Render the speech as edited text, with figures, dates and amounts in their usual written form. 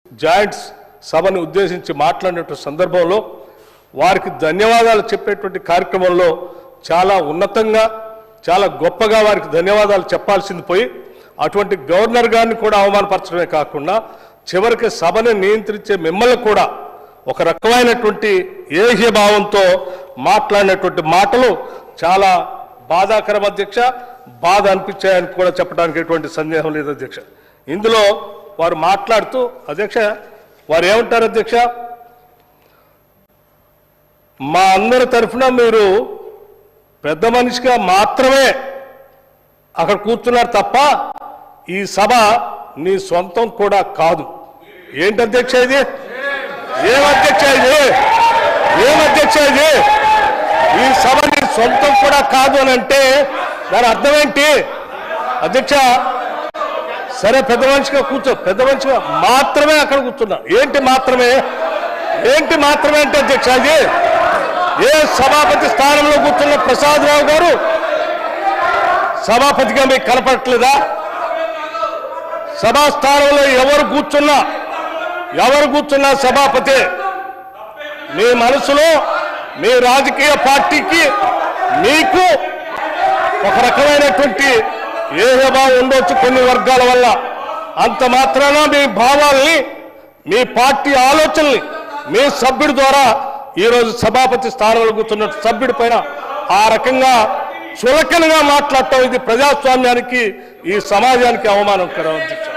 Joints సభని ఉద్దేశించి మాట్లాడినటువంటి సందర్భంలో వారికి ధన్యవాదాలు చెప్పేటువంటి కార్యక్రమంలో చాలా ఉన్నతంగా చాలా గొప్పగా వారికి ధన్యవాదాలు చెప్పాల్సింది పోయి అటువంటి గవర్నర్ గారిని కూడా అవమానపరచడమే కాకుండా చివరికి సభని నియంత్రించే మిమ్మల్ని కూడా ఒక రకమైనటువంటి ఏహ్యభావంతో మాట్లాడినటువంటి మాటలు చాలా బాధాకరం అధ్యక్ష. బాధ అనిపించాయని కూడా చెప్పడానికి ఎటువంటి సందేహం లేదు అధ్యక్ష. ఇందులో వారు మాట్లాడుతూ అధ్యక్ష వారు ఏమంటారు అధ్యక్ష, మా అందరి తరఫున మీరు పెద్ద మనిషిగా మాత్రమే అక్కడ కూర్చున్నారు తప్ప ఈ సభ నీ సొంతం కూడా కాదు. ఏంటి అధ్యక్ష ఇది? ఏమధ్యక్ష ఇది? ఏమధ్యక్ష ఇది? ఈ సభ నీ సొంతం కూడా కాదు అని అంటే దాని అర్థం ఏంటి అధ్యక్ష? సరే పెద్ద మనిషిగా కూర్చో, పెద్ద మనిషిగా మాత్రమే అక్కడ కూర్చున్నా. ఏంటి మాత్రమే? ఏంటి మాత్రమే అంటే అధ్యక్ష ఇది? ఏ సభాపతి స్థానంలో కూర్చున్న ప్రసాద్ రావు గారు సభాపతిగా మీకు కనపడట్లేదా? సభా స్థానంలో ఎవరు కూర్చున్నా సభాపతి. మీ మనసులో మీ రాజకీయ పార్టీకి మీకు ఒక రకమైనటువంటి ఏహభావం ఉండొచ్చు కొన్ని వర్గాల వల్ల. అంత మాత్రాన మీ భావాల్ని మీ పార్టీ ఆలోచనల్ని మీ సభ్యుడి ద్వారా ఈరోజు సభాపతి స్థానంలో కూర్చున్న సభ్యుడి పైన ఆ రకంగా చులకనగా మాట్లాడటం ఇది ప్రజాస్వామ్యానికి ఈ సమాజానికి అవమానకరం అధ్యక్ష.